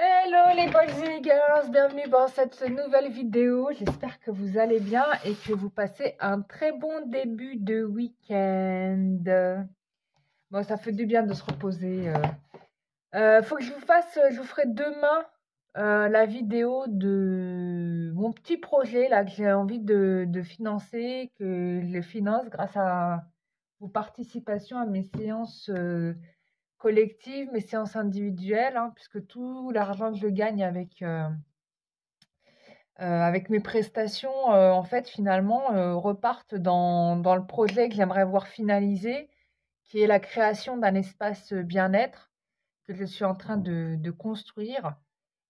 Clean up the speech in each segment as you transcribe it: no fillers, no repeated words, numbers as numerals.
Hello les boys et les girls, bienvenue dans cette nouvelle vidéo. J'espère que vous allez bien et que vous passez un très bon début de week-end. Bon, ça fait du bien de se reposer. Faut que je vous ferai demain la vidéo de mon petit projet là que j'ai envie de financer, que je le finance grâce à vos participations à mes séances collectives, mes séances individuelles, hein, puisque tout l'argent que je gagne avec mes prestations, en fait, finalement, repartent dans le projet que j'aimerais voir finalisé, qui est la création d'un espace bien-être que je suis en train de construire.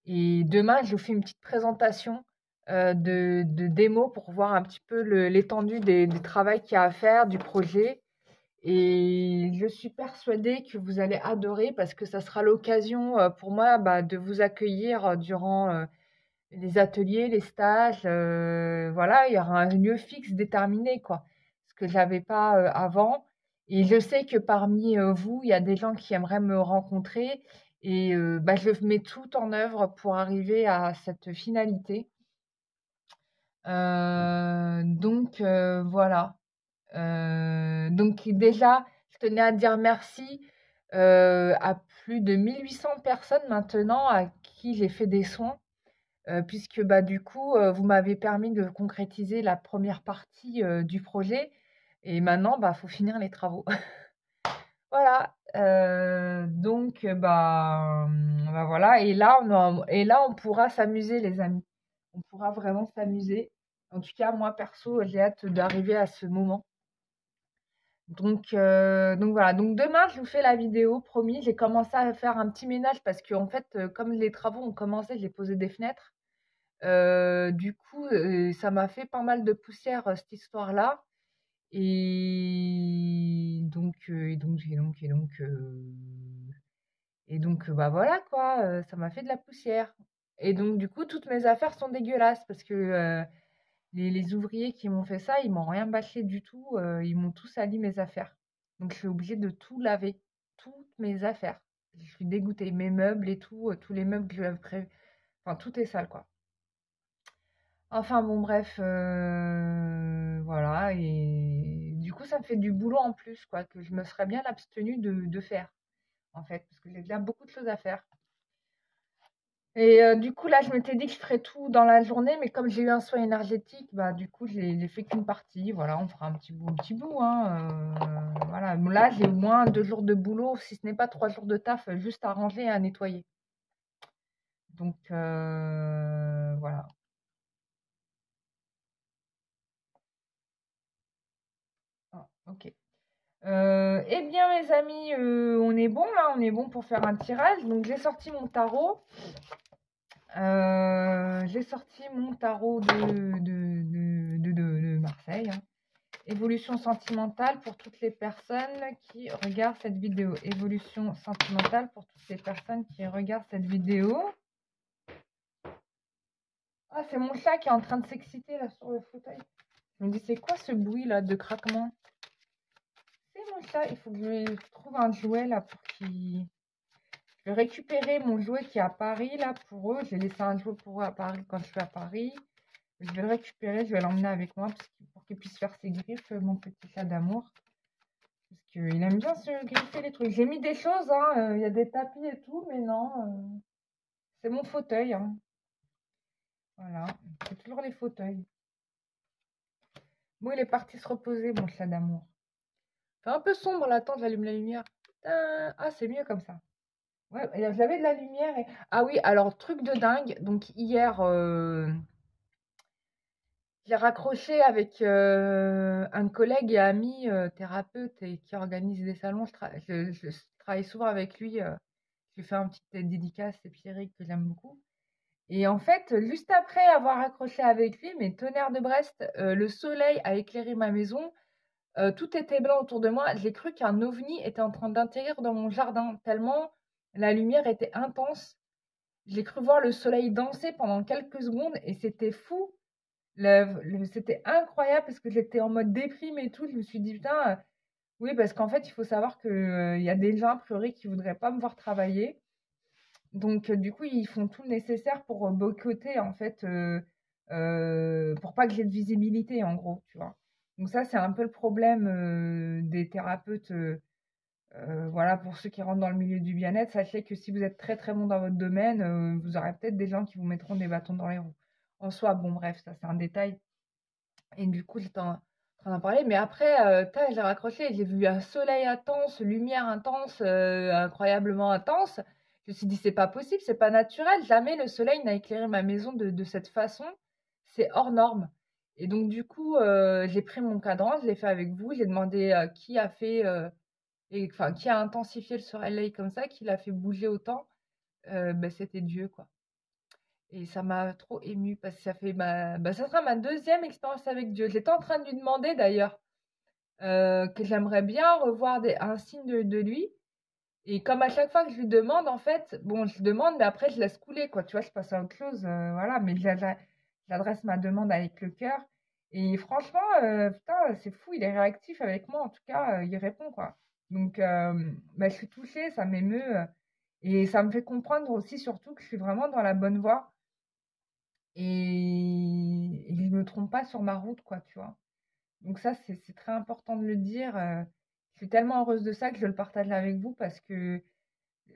Et demain, je vous fais une petite présentation de démo pour voir un petit peu l'étendue du travail qu'il y a à faire, du projet. Et je suis persuadée que vous allez adorer parce que ça sera l'occasion pour moi de vous accueillir durant les ateliers, les stages. Voilà, il y aura un lieu fixe déterminé, quoi. Ce que j'avais pas avant. Et je sais que parmi vous, il y a des gens qui aimeraient me rencontrer. Et je mets tout en œuvre pour arriver à cette finalité. Voilà. Donc déjà, je tenais à dire merci à plus de 1800 personnes maintenant à qui j'ai fait des soins, puisque du coup, vous m'avez permis de concrétiser la première partie du projet. Et maintenant, faut finir les travaux. Voilà. Voilà. Et là, on pourra s'amuser, les amis. On pourra vraiment s'amuser. En tout cas, moi, perso, j'ai hâte d'arriver à ce moment. Donc voilà, donc demain je vous fais la vidéo, promis. J'ai commencé à faire un petit ménage parce que en fait, comme les travaux ont commencé, j'ai posé des fenêtres. Du coup, ça m'a fait pas mal de poussière cette histoire-là. Et donc voilà quoi, ça m'a fait de la poussière. Et donc du coup, toutes mes affaires sont dégueulasses parce que les ouvriers qui m'ont fait ça, ils m'ont rien bâché du tout, ils m'ont tout sali mes affaires. Donc je suis obligée de tout laver, toutes mes affaires. Je suis dégoûtée, mes meubles et tout, tous les meubles que j'avais prévus, enfin tout est sale quoi. Enfin bon bref, voilà. Et du coup ça me fait du boulot en plus quoi, que je me serais bien abstenue de faire, en fait, parce que j'ai déjà beaucoup de choses à faire. Et du coup, là, je m'étais dit que je ferais tout dans la journée, mais comme j'ai eu un soin énergétique, du coup, j'ai fait qu'une partie. Voilà, on fera un petit bout, hein. Voilà. Bon, là, j'ai au moins 2 jours de boulot, si ce n'est pas 3 jours de taf, juste à ranger et à nettoyer. Donc, voilà. Ah, ok. Eh bien, mes amis, on est bon là, on est bon pour faire un tirage. Donc, j'ai sorti mon tarot. J'ai sorti mon tarot de Marseille, hein. Évolution sentimentale pour toutes les personnes qui regardent cette vidéo. Évolution sentimentale pour toutes les personnes qui regardent cette vidéo. Ah, c'est mon chat qui est en train de s'exciter là sur le fauteuil. Je me dis, c'est quoi ce bruit là de craquement? C'est mon chat. Il faut que je trouve un jouet là pour qu'il... Je vais récupérer mon jouet qui est à Paris là pour eux. J'ai laissé un jouet pour eux à Paris quand je suis à Paris. Je vais le récupérer, je vais l'emmener avec moi pour qu'il puisse faire ses griffes, mon petit chat d'amour. Parce qu'il aime bien se griffer les trucs. J'ai mis des choses, hein, y a des tapis et tout, mais non, c'est mon fauteuil, hein. Voilà, c'est toujours les fauteuils. Bon, il est parti se reposer, mon chat d'amour. C'est un peu sombre là, attends, j'allume la lumière. Ah, c'est mieux comme ça. Ouais, j'avais de la lumière et... Ah oui, alors, truc de dingue. Donc, hier, j'ai raccroché avec un collègue et ami thérapeute et qui organise des salons. Je travaille souvent avec lui. Je lui fais un petit dédicace, c'est Pierrick que j'aime beaucoup. Et en fait, juste après avoir raccroché avec lui, mais tonnerre de Brest, le soleil a éclairé ma maison. Tout était blanc autour de moi. J'ai cru qu'un ovni était en train d'atterrir dans mon jardin, tellement la lumière était intense. J'ai cru voir le soleil danser pendant quelques secondes et c'était fou. C'était incroyable parce que j'étais en mode déprime et tout. Je me suis dit, putain, oui, parce qu'en fait, il faut savoir qu'il y a des gens, a priori, qui voudraient pas me voir travailler. Donc, du coup, ils font tout le nécessaire pour boycotter, en fait, pour pas que j'ai de visibilité, en gros, tu vois. Donc ça, c'est un peu le problème des thérapeutes. Voilà, pour ceux qui rentrent dans le milieu du bien-être, sachez que si vous êtes très très bon dans votre domaine, vous aurez peut-être des gens qui vous mettront des bâtons dans les roues. En soi, bon, bref, ça c'est un détail. Et du coup, j'étais en train d'en parler. Mais après, j'ai raccroché, j'ai vu un soleil intense, lumière intense, incroyablement intense. Je me suis dit, c'est pas possible, c'est pas naturel. Jamais le soleil n'a éclairé ma maison de cette façon. C'est hors norme. Et donc, du coup, j'ai pris mon cadran, je l'ai fait avec vous. J'ai demandé qui a fait, et enfin, qui a intensifié le soleil comme ça, qui l'a fait bouger autant. Ben, c'était Dieu, quoi. Et ça m'a trop émue parce que ça sera ma deuxième expérience avec Dieu. J'étais en train de lui demander d'ailleurs que j'aimerais bien revoir un signe de lui. Et comme à chaque fois que je lui demande, en fait, bon, je demande, mais après je laisse couler, quoi. Tu vois, je passe à autre chose, voilà. Mais j'adresse ma demande avec le cœur. Et franchement, putain, c'est fou, il est réactif avec moi. En tout cas, il répond, quoi. Donc, bah, je suis touchée, ça m'émeut. Et ça me fait comprendre aussi, surtout, que je suis vraiment dans la bonne voie. Et je me trompe pas sur ma route, quoi, tu vois. Donc ça, c'est très important de le dire. Je suis tellement heureuse de ça que je le partage avec vous parce que,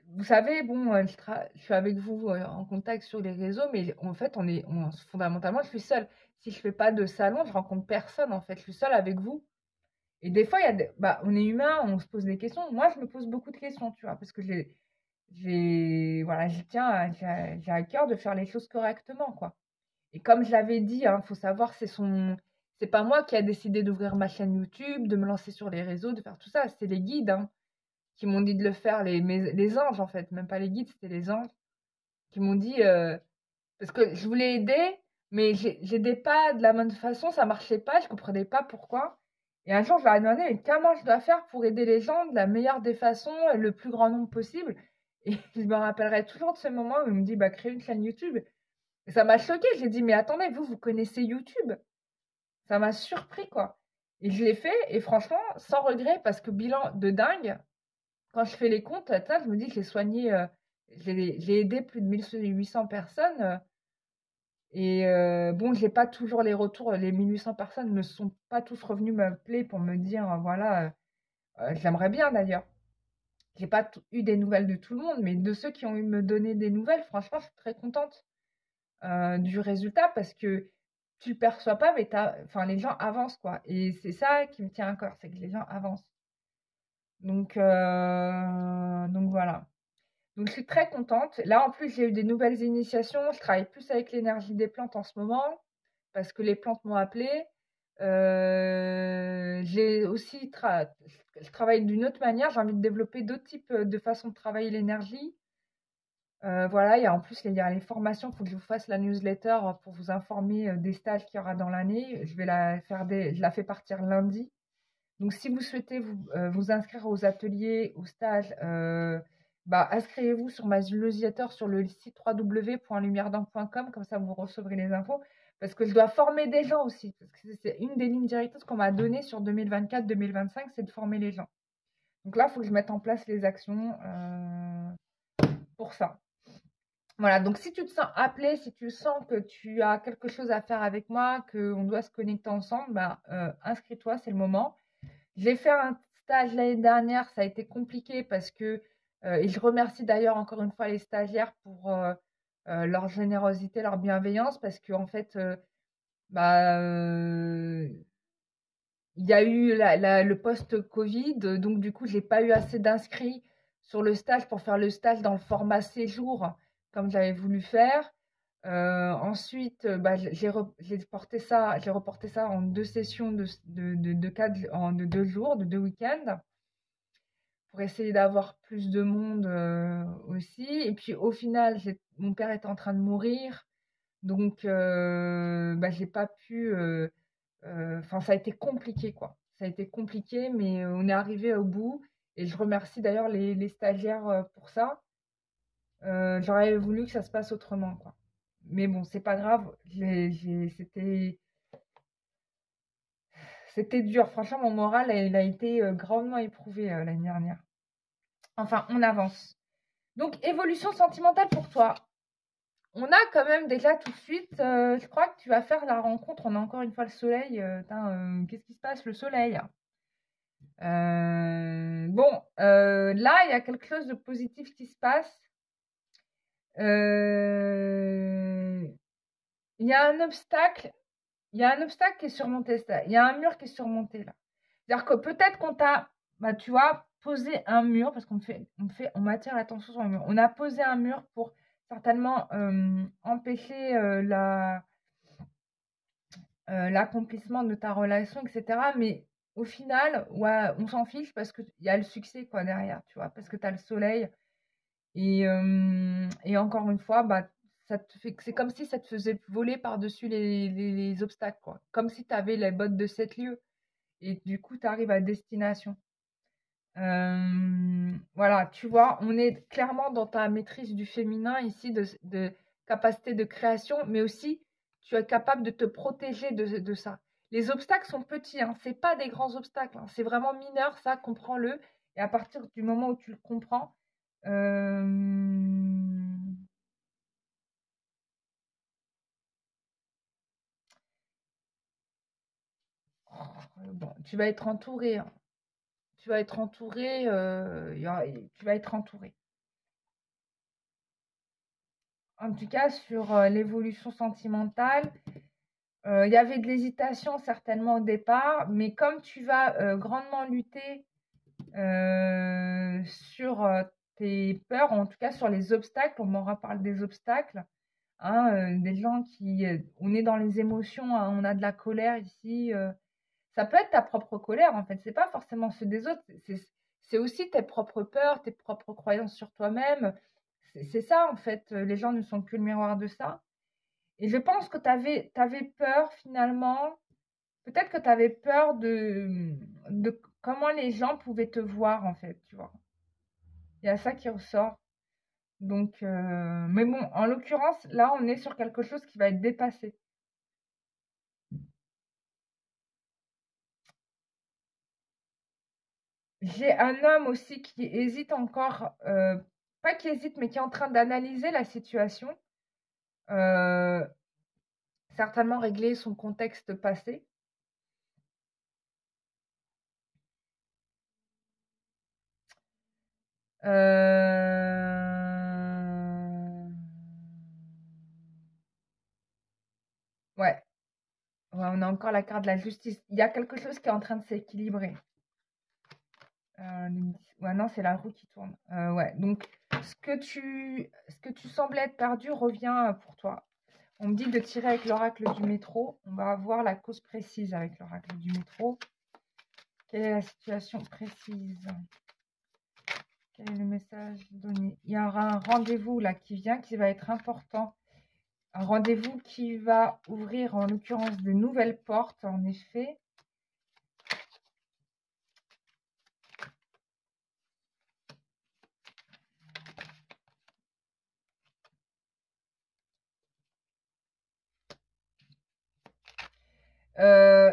vous savez, bon, je suis avec vous en contact sur les réseaux, mais en fait, fondamentalement, je suis seule. Si je fais pas de salon, je rencontre personne, en fait. Je suis seule avec vous. Et des fois, bah, on est humain, on se pose des questions. Moi, je me pose beaucoup de questions, tu vois, parce que voilà, j'ai à cœur de faire les choses correctement, quoi. Et comme je l'avais dit, hein, faut savoir, c'est pas moi qui a décidé d'ouvrir ma chaîne YouTube, de me lancer sur les réseaux, de faire tout ça. C'est les guides, hein, qui m'ont dit de le faire, les anges en fait, même pas les guides, c'était les anges qui m'ont dit, parce que je voulais aider, mais j'aidais pas de la bonne façon, ça marchait pas, je comprenais pas pourquoi. Et un jour, je leur ai demandé, mais comment je dois faire pour aider les gens de la meilleure des façons, le plus grand nombre possible. Et je me rappellerai toujours de ce moment où ils me dit, bah, crée une chaîne YouTube. Et ça m'a choqué. J'ai dit, mais attendez, vous connaissez YouTube? Ça m'a surpris, quoi. Et je l'ai fait, et franchement, sans regret, parce que bilan de dingue, quand je fais les comptes, attends, je me dis que j'ai soigné, j'ai aidé plus de 1800 personnes. Et bon, j'ai pas toujours les retours, les 1800 personnes ne sont pas tous revenus m'appeler pour me dire, voilà, j'aimerais bien d'ailleurs. J'ai pas eu des nouvelles de tout le monde, mais de ceux qui ont eu me donner des nouvelles, franchement, je suis très contente du résultat parce que tu le perçois pas, mais enfin, les gens avancent, quoi. Et c'est ça qui me tient à cœur, c'est que les gens avancent. Donc voilà. Donc je suis très contente. Là, en plus, j'ai eu des nouvelles initiations. Je travaille plus avec l'énergie des plantes en ce moment parce que les plantes m'ont appelée. J'ai aussi je travaille d'une autre manière. J'ai envie de développer d'autres types de façons de travailler l'énergie. Voilà, en plus, il y a les formations. Il faut que je vous fasse la newsletter pour vous informer des stages qu'il y aura dans l'année. Je la fais partir lundi. Donc, si vous souhaitez vous inscrire aux ateliers, aux stages, bah, inscrivez-vous sur ma newsletter sur le site www.lumieredent.com, comme ça vous recevrez les infos. Parce que je dois former des gens aussi. Parce que c'est une des lignes directrices qu'on m'a données sur 2024-2025, c'est de former les gens. Donc là, il faut que je mette en place les actions pour ça. Voilà, donc si tu te sens appelé, si tu sens que tu as quelque chose à faire avec moi, qu'on doit se connecter ensemble, bah, inscris-toi, c'est le moment. J'ai fait un stage l'année dernière, ça a été compliqué parce que, et je remercie d'ailleurs encore une fois les stagiaires pour leur générosité, leur bienveillance, parce qu'en fait, bah, il y a eu le post-Covid, donc du coup, j'ai pas eu assez d'inscrits sur le stage pour faire le stage dans le format séjour comme j'avais voulu faire. Ensuite, bah, j'ai reporté ça en 2 sessions de 2 jours, de 2 week-ends pour essayer d'avoir plus de monde aussi. Et puis au final, mon père était en train de mourir, donc bah, j'ai pas pu. Enfin, ça a été compliqué, quoi. Ça a été compliqué, mais on est arrivé au bout. Et je remercie d'ailleurs les stagiaires pour ça. J'aurais voulu que ça se passe autrement, quoi. Mais bon, c'est pas grave. C'était dur. Franchement, mon moral, il a été grandement éprouvé l'année dernière. Enfin, on avance. Donc, évolution sentimentale pour toi. On a quand même déjà tout de suite, je crois que tu vas faire la rencontre. On a encore une fois le soleil. Qu'est-ce qui se passe, le soleil? Bon, là, il y a quelque chose de positif qui se passe. Il y a un obstacle. Il y a un obstacle qui est surmonté. Il y a un mur qui est surmonté là. C'est-à-dire que peut-être qu'on t'a, bah, tu vois, posé un mur, parce on m'attire l'attention sur le mur. On a posé un mur pour certainement empêcher l'accomplissement de ta relation, etc. Mais au final, ouais, on s'en fiche parce qu'il y a le succès quoi derrière, tu vois, parce que tu as le soleil. Et encore une fois, bah, c'est comme si ça te faisait voler par-dessus les obstacles, quoi. Comme si tu avais les bottes de 7 lieues. Et du coup, tu arrives à destination. Voilà, tu vois, on est clairement dans ta maîtrise du féminin ici, de capacité de création, mais aussi tu es capable de te protéger de ça. Les obstacles sont petits, hein, c'est pas des grands obstacles, hein, c'est vraiment mineur, ça, comprends-le. Et à partir du moment où tu le comprends, euh, bon, tu vas être entouré, hein. Tu vas être entouré, tu vas être entouré. En tout cas, sur l'évolution sentimentale, il y avait de l'hésitation certainement au départ, mais comme tu vas grandement lutter sur tes peurs, en tout cas sur les obstacles, on m'en reparle des obstacles, hein, des gens on est dans les émotions, hein, on a de la colère ici. Ça peut être ta propre colère, en fait, c'est pas forcément ceux des autres, c'est aussi tes propres peurs, tes propres croyances sur toi-même. C'est ça, en fait, les gens ne sont que le miroir de ça. Et je pense que tu avais peur finalement, peut-être que tu avais peur de comment les gens pouvaient te voir en fait, tu vois. Il y a ça qui ressort. Donc, mais bon, en l'occurrence, là, on est sur quelque chose qui va être dépassé. J'ai un homme aussi qui hésite encore, pas qui hésite, mais qui est en train d'analyser la situation, euh, certainement régler son contexte passé. Ouais. Ouais, on a encore la carte de la justice. Il y a quelque chose qui est en train de s'équilibrer. Ouais, non, c'est la roue qui tourne. Ouais, donc ce que tu semblais être perdu revient pour toi. On me dit de tirer avec l'oracle du métro. On va voir la cause précise avec l'oracle du métro. Quelle est la situation précise? Quel est le message donné? Il y aura un rendez-vous là qui vient, qui va être important. Un rendez-vous qui va ouvrir en l'occurrence de nouvelles portes, en effet.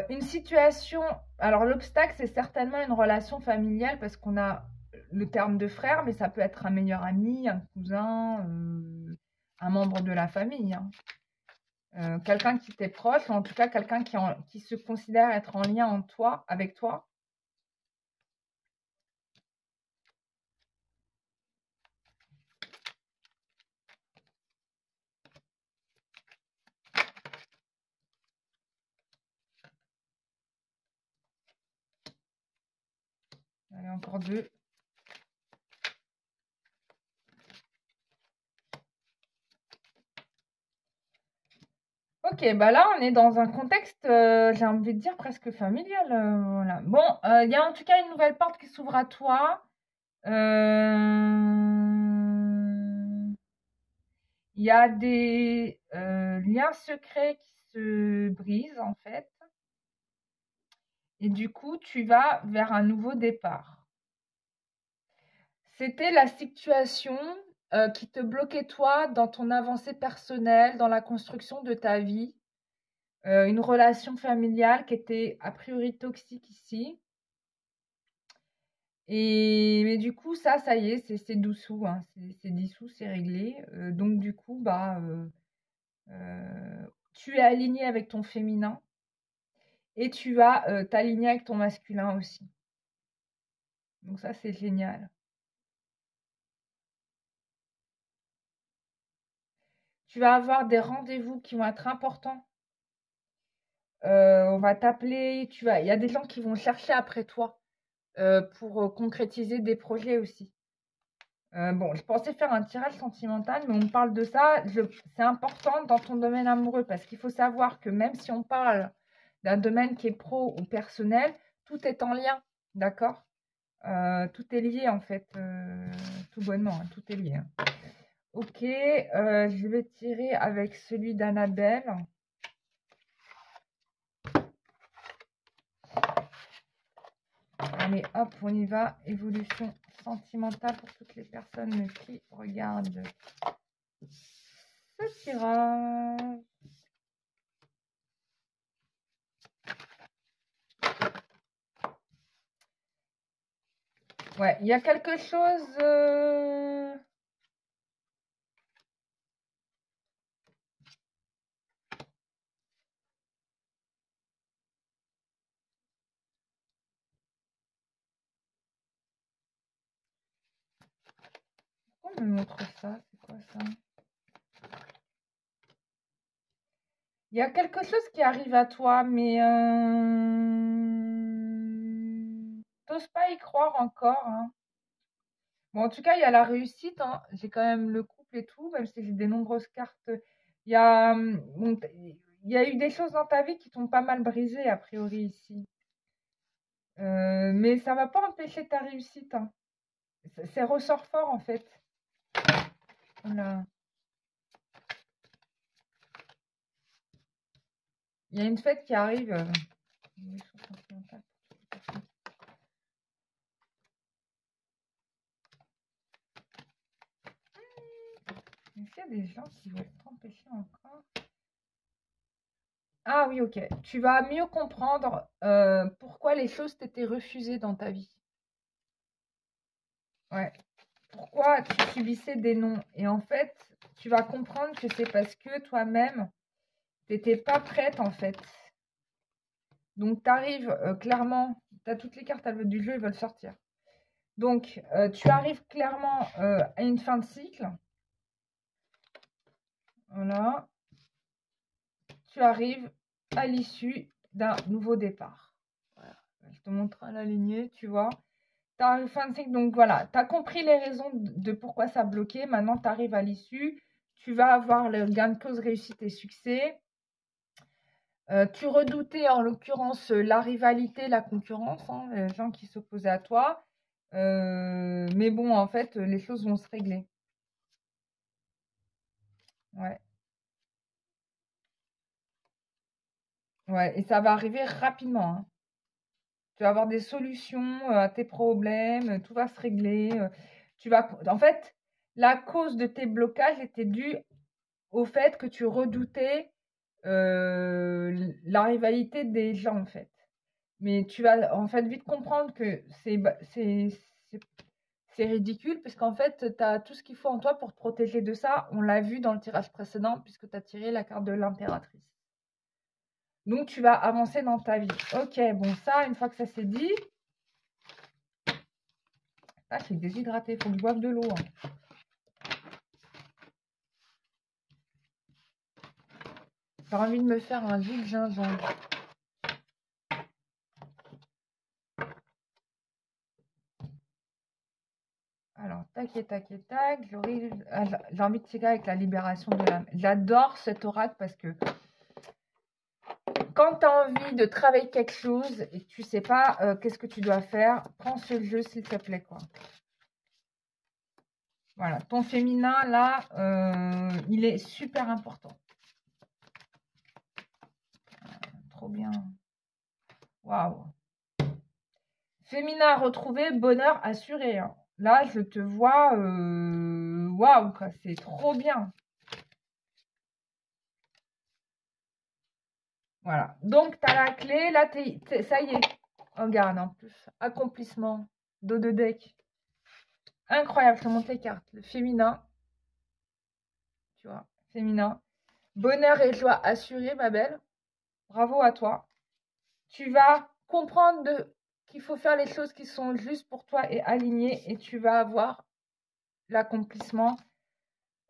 Une situation, alors l'obstacle, c'est certainement une relation familiale parce qu'on a le terme de frère, mais ça peut être un meilleur ami, un cousin, un membre de la famille, hein. Quelqu'un qui t'est proche, ou en tout cas quelqu'un qui se considère être en lien avec toi. Allez, encore deux. Ok, bah là on est dans un contexte, j'ai envie de dire presque familial. Voilà. Bon, il y a en tout cas une nouvelle porte qui s'ouvre à toi. Il y a des liens secrets qui se brisent en fait. Et du coup, tu vas vers un nouveau départ. C'était la situation qui te bloquait toi dans ton avancée personnelle, dans la construction de ta vie. Une relation familiale qui était a priori toxique ici. Mais du coup, ça y est, c'est dessous, hein, c'est dissous, c'est réglé. Donc du coup, bah, tu es aligné avec ton féminin et tu vas t'aligner avec ton masculin aussi. Donc ça, c'est génial. Tu vas avoir des rendez-vous qui vont être importants. On va t'appeler, il y a des gens qui vont chercher après toi pour concrétiser des projets aussi. Bon, je pensais faire un tirage sentimental, mais on me parle de ça. C'est important dans ton domaine amoureux parce qu'il faut savoir que même si on parle d'un domaine qui est pro ou personnel, tout est en lien, d'accord? Tout est lié en fait, tout bonnement, hein, tout est lié, hein. Ok, je vais tirer avec celui d'Annabelle. Allez, hop, on y va. Évolution sentimentale pour toutes les personnes qui regardent ce tirage. Ouais, il y a quelque chose. Pourquoi on me montre ça? C'est quoi ça? Il y a quelque chose qui arrive à toi, mais t'oses pas y croire encore, hein. Bon, en tout cas, il y a la réussite, hein. J'ai quand même le couple et tout, même si j'ai des nombreuses cartes. Il y a, bon, il y a eu des choses dans ta vie qui t'ont pas mal brisé, a priori, ici. Mais ça va pas empêcher ta réussite, hein. C'est ressort fort, en fait. Voilà. Il y a une fête qui arrive. Est-ce qu'il y a des gens qui veulent t'empêcher encore? Ah oui, ok. Tu vas mieux comprendre pourquoi les choses t'étaient refusées dans ta vie. Ouais. Pourquoi tu subissais des non. Et en fait, tu vas comprendre que c'est parce que toi-même, tu n'étais pas prête en fait. Donc, tu arrives clairement, tu as toutes les cartes du jeu, ils veulent sortir. Donc, tu arrives clairement à une fin de cycle. Voilà. Tu arrives à l'issue d'un nouveau départ. Voilà. Je te montre à la lignée, tu vois. Tu arrives fin de cycle, donc voilà. Tu as compris les raisons de pourquoi ça a bloqué. Maintenant, tu arrives à l'issue. Tu vas avoir le gain de cause, réussite et succès. Tu redoutais en l'occurrence la rivalité, la concurrence, hein, les gens qui s'opposaient à toi. Mais bon, en fait, les choses vont se régler. Ouais. Ouais, et ça va arriver rapidement, hein. Tu vas avoir des solutions à tes problèmes, tout va se régler. En fait, la cause de tes blocages était due au fait que tu redoutais la rivalité des gens, en fait. Mais tu vas en fait vite comprendre que c'est ridicule, puisqu'en fait, tu as tout ce qu'il faut en toi pour te protéger de ça. On l'a vu dans le tirage précédent, puisque tu as tiré la carte de l'impératrice. Donc, tu vas avancer dans ta vie. Ok, bon, ça, une fois que ça c'est dit. Ah, je suis déshydratée, il faut que je boive de l'eau, hein. J'ai envie de me faire un jus de gingembre. Alors, tac et tac et tac. J'ai envie de tirer avec la libération de l'âme. J'adore cet oracle parce que quand tu as envie de travailler quelque chose et que tu sais pas qu'est-ce que tu dois faire, prends ce jeu s'il te plaît, quoi. Voilà, ton féminin là, il est super important. Trop bien. Waouh. Féminin retrouvé, bonheur assuré, hein. Là, je te vois, waouh, quoi, c'est trop bien. Voilà. Donc, tu as la clé. Là, ça y est. Regarde, en plus. Accomplissement. dos de deck. Incroyable, je te montre les cartes. Le féminin. Tu vois, féminin. Bonheur et joie assurée, ma belle. Bravo à toi. Tu vas comprendre qu'il faut faire les choses qui sont justes pour toi et alignées. Et tu vas avoir l'accomplissement.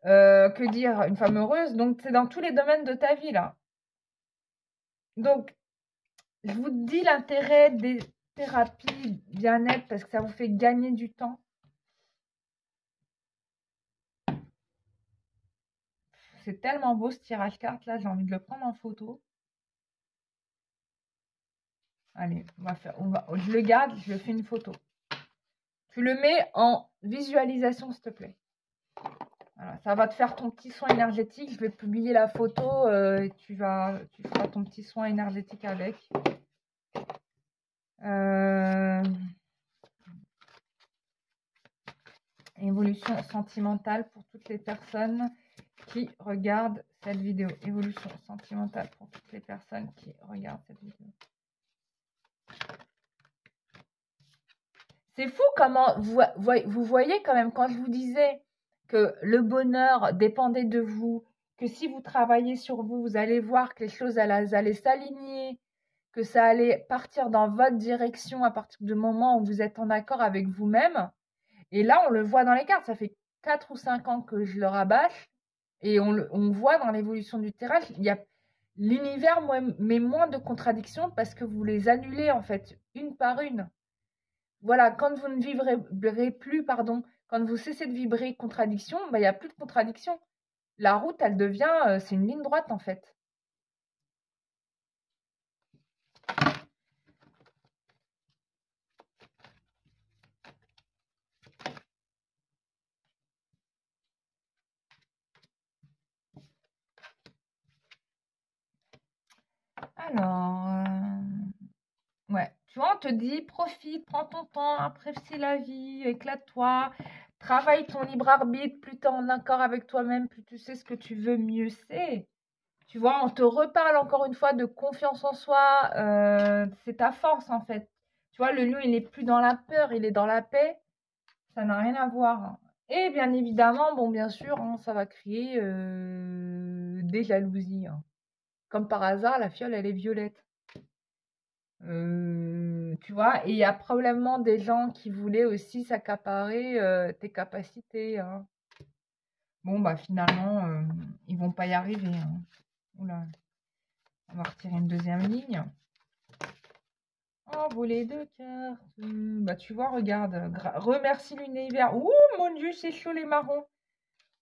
Que dire, une femme heureuse. Donc, c'est dans tous les domaines de ta vie, là. Donc, je vous dis l'intérêt des thérapies bien-être parce que ça vous fait gagner du temps. C'est tellement beau ce tirage carte là, j'ai envie de le prendre en photo. Allez, je le garde, je le fais une photo. Tu le mets en visualisation s'il te plaît. Voilà, ça va te faire ton petit soin énergétique. Je vais publier la photo et tu feras ton petit soin énergétique avec. Évolution sentimentale pour toutes les personnes qui regardent cette vidéo. Évolution sentimentale pour toutes les personnes qui regardent cette vidéo. C'est fou comment vous voyez quand même quand je vous disais que le bonheur dépendait de vous, que si vous travaillez sur vous, vous allez voir que les choses allaient s'aligner, que ça allait partir dans votre direction à partir du moment où vous êtes en accord avec vous-même. Et là, on le voit dans les cartes. Ça fait 4 ou 5 ans que je le rabâche. Et on voit dans l'évolution du tirage, l'univers met moins de contradictions parce que vous les annulez en fait, une par une. Voilà, quand vous ne vibrez plus, pardon, quand vous cessez de vibrer contradiction, il n'y a plus de contradiction. La route, elle devient, c'est une ligne droite en fait. Alors, ouais, tu vois, on te dit, profite, prends ton temps, apprécie la vie, éclate-toi, travaille ton libre arbitre, plus tu es en accord avec toi-même, plus tu sais ce que tu veux, mieux c'est. Tu vois, on te reparle encore une fois de confiance en soi, c'est ta force en fait. Tu vois, le lion, il n'est plus dans la peur, il est dans la paix, ça n'a rien à voir. Et bien évidemment, bon, bien sûr, hein, ça va créer des jalousies. Hein. Comme par hasard, la fiole, elle est violette. Tu vois, et il y a probablement des gens qui voulaient aussi s'accaparer tes capacités. Hein. Bon, bah finalement, ils vont pas y arriver. Hein. Oula. On va retirer une deuxième ligne. Envolée de cartes. Bah tu vois, regarde. Remercie l'univers. Ouh, mon Dieu, c'est chaud les marrons.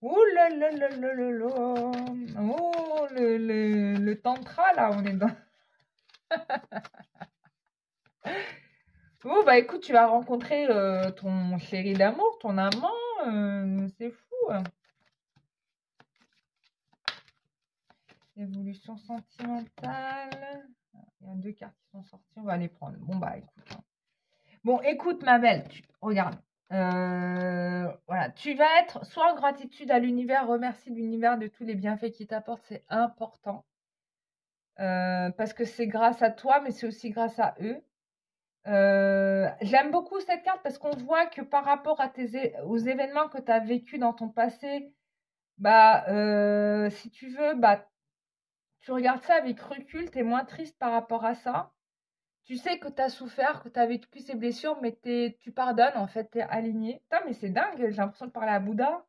Ouh là là là là là là. Oh, le tantra, là, on est dans... Oh, bah écoute, tu vas rencontrer ton chéri d'amour, ton amant, c'est fou. Évolution sentimentale. Il y a 2 cartes qui sont sorties, on va les prendre. Bon, bah écoute. Hein. Bon, écoute, ma belle, regarde. Voilà, tu vas être soit en gratitude à l'univers, remercie l'univers de tous les bienfaits qu'il t'apporte, c'est important. Parce que c'est grâce à toi, mais c'est aussi grâce à eux. J'aime beaucoup cette carte parce qu'on voit que par rapport à aux événements que tu as vécu dans ton passé, bah, si tu veux, bah, tu regardes ça avec recul, tu es moins triste par rapport à ça. Tu sais que tu as souffert, que tu as vécu ces blessures, mais tu pardonnes, en fait, tu es aligné. Putain, mais c'est dingue, j'ai l'impression de parler à Bouddha.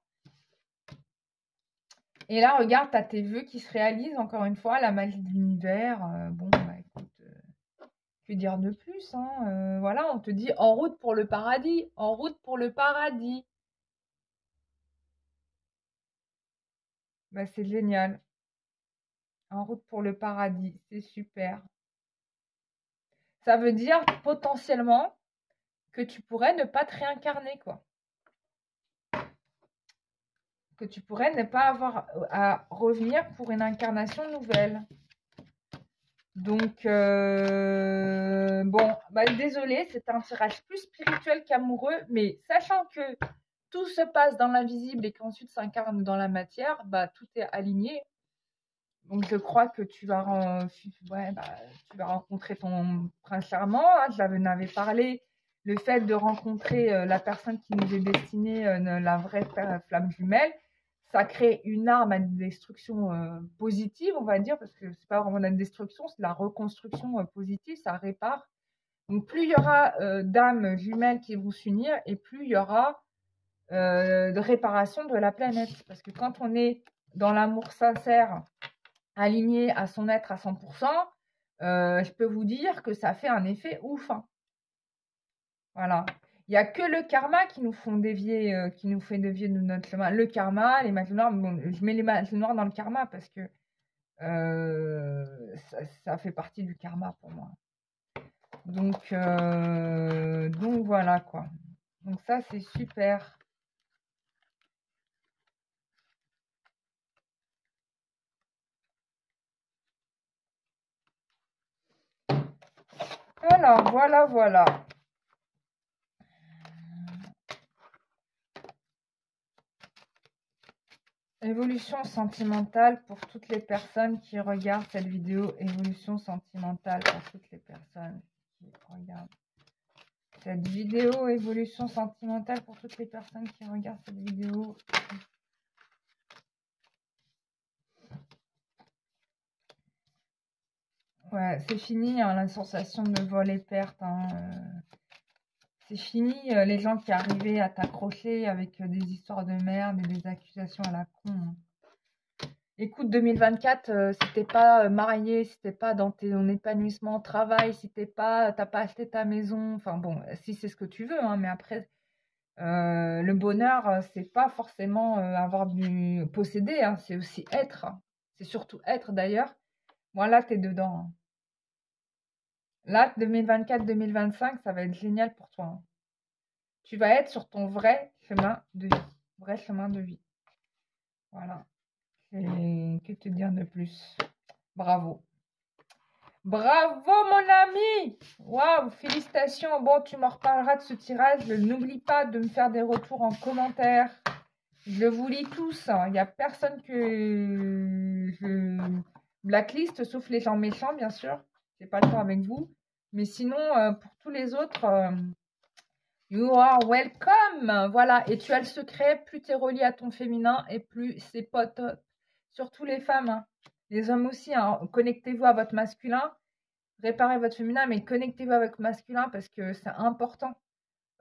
Et là, regarde, tu as tes vœux qui se réalisent, encore une fois, la magie de l'univers. Bon, bah écoute, que dire de plus hein, voilà, on te dit en route pour le paradis, en route pour le paradis. Bah, c'est génial. En route pour le paradis, c'est super. Ça veut dire potentiellement que tu pourrais ne pas te réincarner, quoi. Que tu pourrais ne pas avoir à revenir pour une incarnation nouvelle. Donc, bon, bah, désolée, c'est un tirage plus spirituel qu'amoureux, mais sachant que tout se passe dans l'invisible et qu'ensuite s'incarne dans la matière, bah, tout est aligné. Donc, je crois que tu vas rencontrer ton prince charmant. Hein, je l'avais parlé le fait de rencontrer la personne qui nous est destinée, la vraie flamme jumelle, ça crée une arme à destruction positive, on va dire, parce que c'est pas vraiment de la destruction, c'est de la reconstruction positive, ça répare. Donc plus il y aura d'âmes jumelles qui vont s'unir, et plus il y aura de réparation de la planète. Parce que quand on est dans l'amour sincère, aligné à son être à 100%, je peux vous dire que ça fait un effet ouf, hein. Voilà. Il n'y a que le karma qui nous font dévier, qui nous fait dévier de notre chemin. Le karma, les mages noirs, bon, je mets les mages noirs dans le karma parce que ça fait partie du karma pour moi. Donc voilà quoi. Donc ça, c'est super. Alors, voilà. Évolution sentimentale pour toutes les personnes qui regardent cette vidéo. Évolution sentimentale pour toutes les personnes qui regardent cette vidéo. Évolution sentimentale pour toutes les personnes qui regardent cette vidéo. Ouais, c'est fini, hein, la sensation de vol et perte. Hein, c'est fini, les gens qui arrivaient à t'accrocher avec des histoires de merde et des accusations à la con. Hein. Écoute, 2024, si t'es pas marié, si t'es pas dans ton épanouissement au travail, si t'as pas acheté ta maison, enfin bon, si c'est ce que tu veux, hein, mais après, le bonheur, c'est pas forcément avoir du posséder, hein, c'est aussi être. Hein. C'est surtout être d'ailleurs. Moi là, t'es dedans. Hein. Là, 2024-2025, ça va être génial pour toi. Hein. Tu vas être sur ton vrai chemin de vie. Vrai chemin de vie. Voilà. Et que te dire de plus? Bravo. Bravo, mon ami! Waouh, félicitations. Bon, tu m'en reparleras de ce tirage. N'oublie pas de me faire des retours en commentaire. Je vous lis tous. Il n'y a personne que je blacklist, sauf les gens méchants, bien sûr. J'ai pas le temps avec vous. Mais sinon, pour tous les autres, you are welcome. Voilà. Et tu as le secret. Plus tu es relié à ton féminin et plus c'est potes. Surtout les femmes. Hein. Les hommes aussi. Hein. Connectez-vous à votre masculin. Réparez votre féminin, mais connectez-vous avec votre masculin parce que c'est important.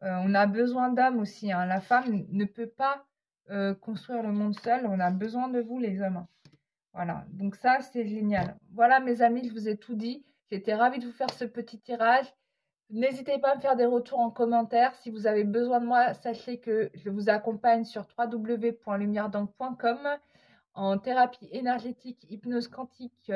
On a besoin d'hommes aussi. Hein. La femme ne peut pas construire le monde seule. On a besoin de vous, les hommes. Voilà. Donc ça, c'est génial. Voilà, mes amis, je vous ai tout dit. J'étais ravie de vous faire ce petit tirage. N'hésitez pas à me faire des retours en commentaire. Si vous avez besoin de moi, sachez que je vous accompagne sur www.lumièredank.com en thérapie énergétique, hypnose quantique,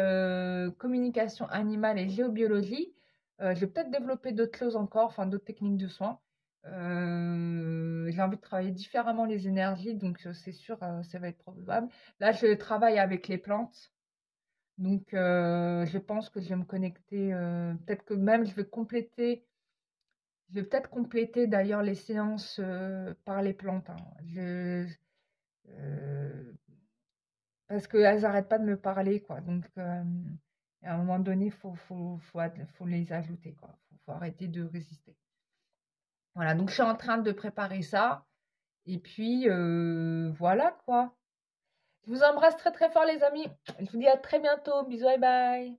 communication animale et géobiologie. Je vais peut-être développer d'autres choses encore, enfin d'autres techniques de soins. J'ai envie de travailler différemment les énergies, donc c'est sûr, ça va être probable. Là, je travaille avec les plantes. Donc, je pense que je vais me connecter. Peut-être que même je vais peut-être compléter d'ailleurs les séances par les plantes. Hein. Parce qu'elles n'arrêtent pas de me parler, quoi. Donc, à un moment donné, il faut les ajouter, quoi. Faut arrêter de résister. Voilà, donc je suis en train de préparer ça. Et puis, voilà, quoi. Je vous embrasse très, très fort, les amis. Je vous dis à très bientôt. Bisous, bye bye.